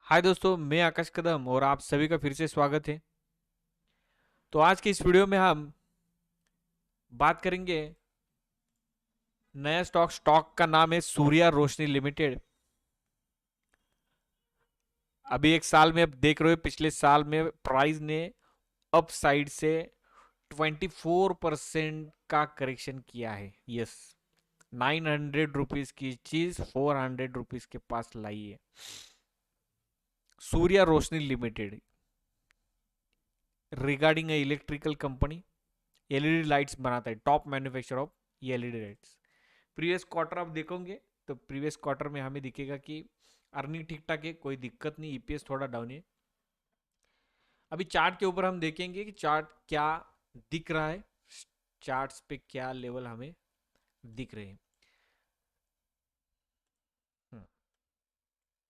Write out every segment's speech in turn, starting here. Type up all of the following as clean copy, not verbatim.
हाय दोस्तों, मैं आकाश कदम और आप सभी का फिर से स्वागत है। तो आज की इस वीडियो में हम बात करेंगे नया स्टॉक का नाम है सूर्या रोशनी लिमिटेड। अभी एक साल में आप देख रहे हो, पिछले साल में प्राइस ने अप साइड से 24% का करेक्शन किया है। यस, 900 रुपीज की चीज 400 रुपीज के पास लाई है। Surya Roshni limited regarding electrical company, LED lights बनाता है, top manufacture of LED lights. Previous quarter आप देखोगे तो प्रीवियस क्वार्टर में हमें दिखेगा कि अर्निंग ठीक ठाक है, कोई दिक्कत नहीं, ईपीएस थोड़ा डाउन है। अभी चार्ट के ऊपर हम देखेंगे कि चार्ट क्या दिख रहा है, चार्ट्स पे क्या लेवल हमें दिख रहे हैं। हम्म,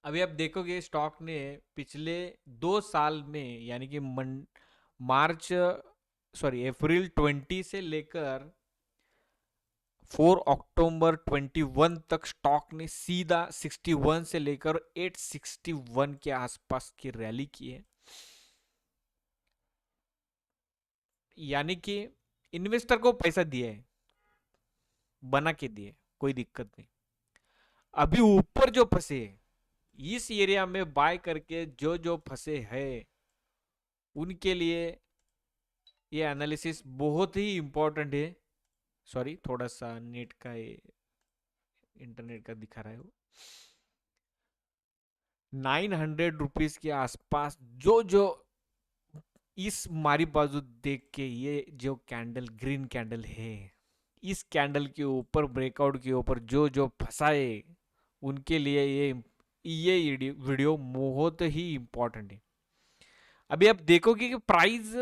अभी आप देखोगे स्टॉक ने पिछले 2 साल में यानी कि मार्च सॉरी अप्रैल 20 से लेकर 4 अक्टूबर 21 तक स्टॉक ने सीधा 61 से लेकर 861 के आसपास की रैली की है। यानी कि इन्वेस्टर को पैसा दिया है, बना के दिए, कोई दिक्कत नहीं। अभी ऊपर जो फंसे इस एरिया में बाय करके जो जो फंसे हैं उनके लिए ये एनालिसिस बहुत ही इंपॉर्टेंट है। सॉरी, थोड़ा सा नेट का इंटरनेट का दिखा रहा है वो। 900 रुपीज के आसपास जो जो इस मारी बाजू देख के ये जो कैंडल ग्रीन कैंडल है, इस कैंडल के ऊपर ब्रेकआउट के ऊपर जो जो फंसाए उनके लिए ये वीडियो बहुत ही इंपॉर्टेंट है। अभी आप देखोगे कि प्राइस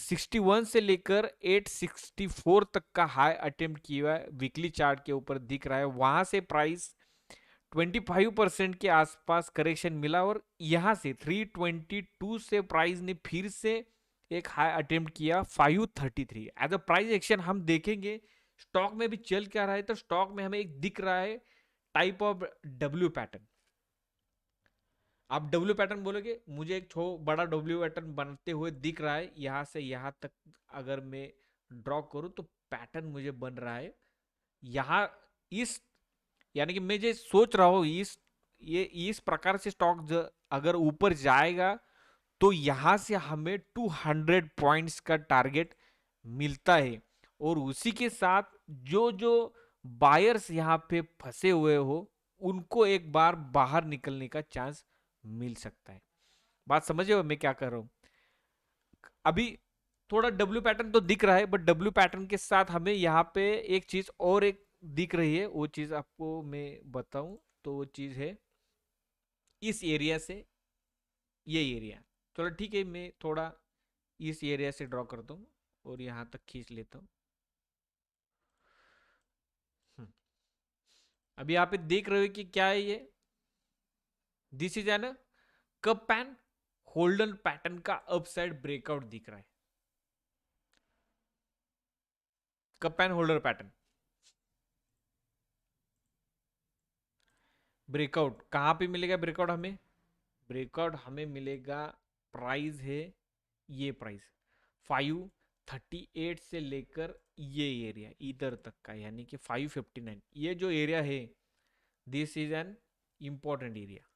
61 से लेकर 864 तक का हाई अटेम्प्ट किया है, वीकली चार्ट के ऊपर दिख रहा है। वहां से प्राइस 25% के आसपास करेक्शन मिला और यहां से 322 से प्राइस ने फिर से एक हाई अटेम्प्ट किया 533 एज अ प्राइस एक्शन। हम देखेंगे स्टॉक में भी चल क्या रहा है, तो स्टॉक में हमें एक दिख रहा है टाइप ऑफ डब्ल्यू पैटर्न। आप डब्ल्यू पैटर्न बोलोगे, मुझे एक बड़ा डब्ल्यू पैटर्न बनते हुए दिख रहा है। यहां से यहां तक अगर मैं ड्रॉ करूं तो पैटर्न मुझे बन रहा है यहां। इस यानी कि मैं जो सोच रहा हूं इस प्रकार से स्टॉक अगर ऊपर जाएगा तो यहां से हमें 200 पॉइंट्स का टारगेट मिलता है। और उसी के साथ जो जो बायर्स यहां पे फंसे हुए हो उनको एक बार बाहर निकलने का चांस मिल सकता है। बात समझे हो मैं क्या कर रहा हूं? अभी थोड़ा डब्ल्यू पैटर्न तो दिख रहा है, बट डब्ल्यू पैटर्न के साथ हमें यहाँ पे एक चीज और एक दिख रही है। वो चीज आपको मैं बताऊं तो वो चीज है इस एरिया से ये एरिया। चलो ठीक है, मैं थोड़ा इस एरिया से ड्रॉ करता हूँ और यहां तक खींच लेता हूँ। हम्म, अभी यहाँ पे देख रहे हो कि क्या है ये, this is N cup and holder pattern का अपसाइड ब्रेकआउट दिख रहा है। Cup and holder pattern breakout कहां पे मिलेगा? ब्रेकआउट हमें मिलेगा, प्राइस है ये प्राइस 538 से लेकर ये एरिया इधर तक का, यानी कि 559। ये जो एरिया है this is an important area.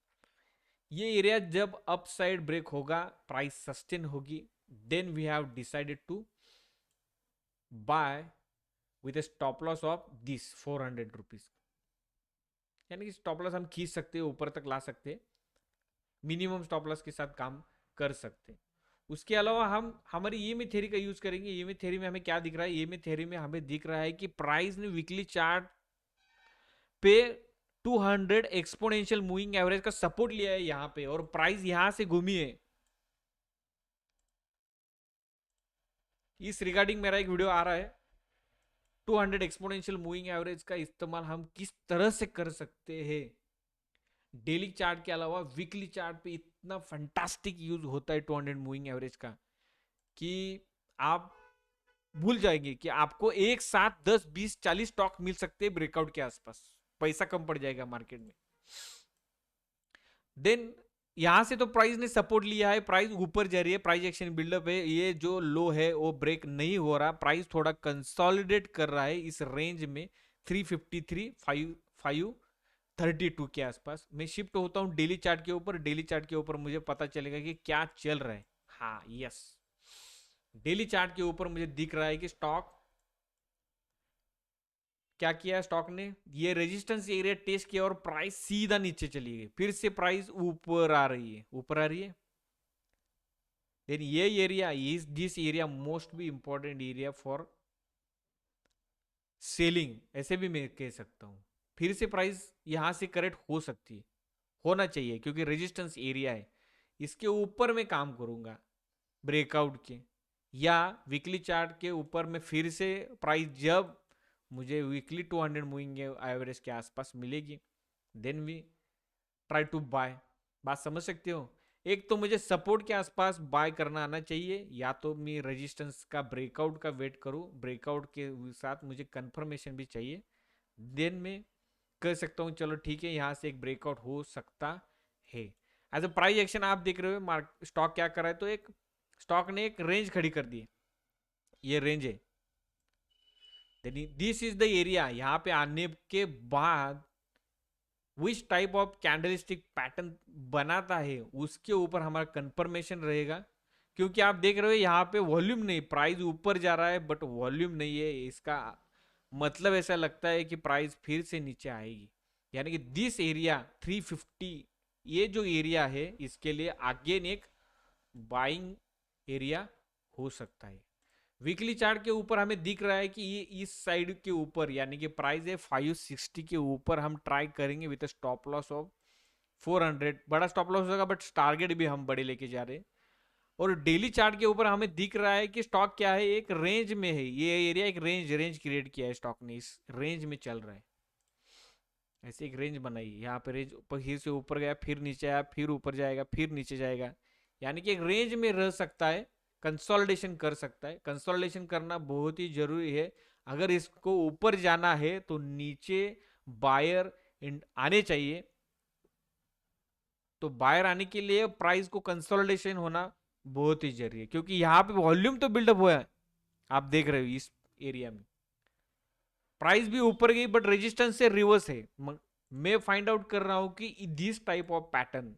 ये एरिया जब अप साइड ब्रेक होगा, प्राइस सस्टेन होगी, then we have decided to buy with stop loss of this 400 rupees. यानी कि स्टॉप लॉस हम खींच सकते हैं, ऊपर तक ला सकते हैं, मिनिमम स्टॉप लॉस के साथ काम कर सकते हैं। उसके अलावा हम हमारी ईएमए थ्योरी का यूज करेंगे। ईएमए थ्योरी में हमें क्या दिख रहा है? ईएमए थ्योरी में हमें दिख रहा है कि प्राइस ने वीकली चार्ट पे 200 एक्सपोनेंशियल मूविंग एवरेज का सपोर्ट लिया है यहां पे, और प्राइस यहां से घूमी है। इस रिगार्डिंग मेरा एक वीडियो आ रहा है, 200 एक्सपोनेंशियल मूविंग एवरेज का इस्तेमाल हम किस तरह से कर सकते हैं। डेली चार्ट के अलावा वीकली चार्ट पे इतना फंटास्टिक यूज होता है 200 मूविंग एवरेज का कि आप भूल जाएंगे कि आपको एक साथ 10 20 40 स्टॉक मिल सकते हैं ब्रेकआउट के आसपास। पैसा कम पड़ जाएगा मार्केट में। देन यहां से तो प्राइस ने सपोर्ट लिया है, प्राइस ऊपर जा रही है, प्राइस एक्शन बिल्डअप है, ये जो लो है वो ब्रेक नहीं हो रहा, प्राइस थोड़ा कंसोलिडेट कर रहा है इस रेंज में 353 532 के आसपास। मैं शिफ्ट होता हूं डेली चार्ट के ऊपर, डेली चार्ट के ऊपर मुझे पता चलेगा कि क्या चल रहा है। हाँ यस, डेली चार्ट के ऊपर मुझे दिख रहा है कि स्टॉक क्या किया, स्टॉक ने ये रेजिस्टेंस एरिया टेस्ट किया और प्राइस सीधा नीचे चली गई, फिर से प्राइस ऊपर आ रही है, ऊपर आ रही है। देन ये area is this area most भी इंपॉर्टेंट एरिया फॉर सेलिंग, ऐसे भी मैं कह सकता हूं। फिर से प्राइस यहां से करेक्ट हो सकती है, होना चाहिए, क्योंकि रेजिस्टेंस एरिया है। इसके ऊपर मैं काम करूंगा ब्रेकआउट के, या वीकली चार्ट के ऊपर में फिर से प्राइस जब मुझे वीकली 200 मूविंग एवरेज के आसपास मिलेगी, then we try to buy. बात समझ सकते हो? एक तो मुझे सपोर्ट के आसपास बाय करना आना चाहिए, या तो मैं रेजिस्टेंस का ब्रेकआउट का वेट करूं, ब्रेकआउट के साथ मुझे कंफर्मेशन भी चाहिए, देन मैं कह सकता हूं चलो ठीक है यहां से एक ब्रेकआउट हो सकता है। एज अ प्राइस एक्शन आप देख रहे हो मार्क स्टॉक क्या कर रहा है, तो एक स्टॉक ने एक रेंज खड़ी कर दी है, ये रेंज है, दिस इज द एरिया। यहां पे आने के बाद which type of candlestick pattern बनाता है उसके ऊपर हमारा कंफर्मेशन रहेगा। क्योंकि आप देख रहे हो यहाँ पे वॉल्यूम नहीं, प्राइस ऊपर जा रहा है बट वॉल्यूम नहीं है, इसका मतलब ऐसा लगता है कि प्राइस फिर से नीचे आएगी। यानी कि दिस एरिया 350, ये जो एरिया है इसके लिए अगेन एक बाइंग एरिया हो सकता है। वीकली चार्ट के ऊपर हमें दिख रहा है कि ये इस साइड के ऊपर, यानी कि प्राइस है 560 के ऊपर हम ट्राई करेंगे विद स्टॉप लॉस ऑफ 400। बड़ा स्टॉप लॉस होगा बट टारगेट भी हम बड़े लेके जा रहे हैं। और डेली चार्ट के ऊपर हमें दिख रहा है कि स्टॉक क्या है, एक रेंज में है, ये एरिया एक रेंज क्रिएट किया है स्टॉक ने, इस रेंज में चल रहा है। ऐसे एक रेंज बनाई, यहाँ पे रेंज फिर से ऊपर गया, फिर नीचे आया, फिर ऊपर जाएगा, फिर नीचे जाएगा, यानी कि एक रेंज में रह सकता है, कंसोलिडेशन कर सकता है। कंसोलिडेशन करना बहुत ही जरूरी है। अगर इसको ऊपर जाना है तो नीचे बायर आने चाहिए, तो बायर आने के लिए प्राइस को कंसोलिडेशन होना बहुत ही जरूरी है, क्योंकि यहां पे वॉल्यूम तो बिल्डअप हुआ है, आप देख रहे हो इस एरिया में प्राइस भी ऊपर गई बट रेजिस्टेंस से रिवर्स है। मैं फाइंड आउट कर रहा हूं कि दिस टाइप ऑफ पैटर्न,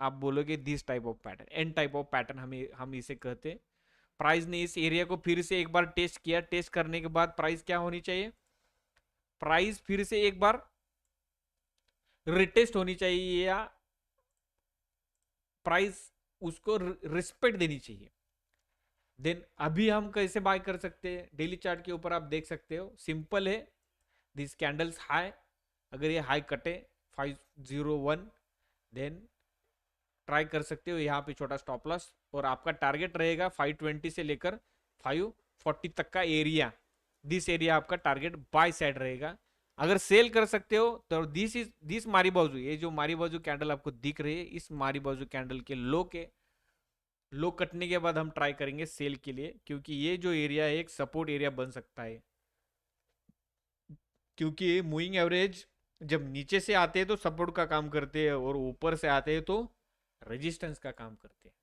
आप बोलोगे this type of pattern, N type of pattern हम इसे कहते हैं। प्राइस ने इस एरिया को फिर से एक बार टेस्ट किया, टेस्ट करने के बाद प्राइस क्या होनी चाहिए, प्राइस फिर से एक बार रिटेस्ट होनी चाहिए, या प्राइस उसको रिस्पेक्ट देनी चाहिए। देन अभी हम कैसे बाय कर सकते हैं, डेली चार्ट के ऊपर आप देख सकते हो, सिंपल है, दिस कैंडल्स हाई, अगर ये हाई कटे 501, देन ट्राई कर सकते हो यहाँ पे छोटा स्टॉप लॉस, और आपका टारगेट रहेगा 520 से लेकर 540 तक का एरिया, दिस एरिया आपका टारगेट बाय साइड रहेगा। अगर सेल कर सकते हो तो दिस मारी बाजू, ये जो मारी बाजू कैंडल आपको दिख रही है, इस मारी बाजू कैंडल के लो कटने के बाद हम ट्राई करेंगे सेल के लिए, क्योंकि ये जो एरिया है एक सपोर्ट एरिया बन सकता है। क्योंकि मूविंग एवरेज जब नीचे से आते हैं तो सपोर्ट का काम करते हैं, और ऊपर से आते हैं तो रेजिस्टेंस का काम करते हैं।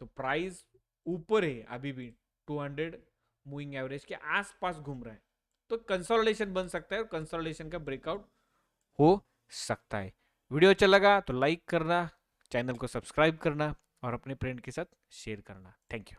तो प्राइस ऊपर है अभी भी, 200 मूविंग एवरेज के आसपास घूम रहा है, तो कंसोलिडेशन बन सकता है, और कंसोलिडेशन का ब्रेकआउट हो सकता है। वीडियो अच्छा लगा तो लाइक करना, चैनल को सब्सक्राइब करना और अपने फ्रेंड के साथ शेयर करना। Thank you.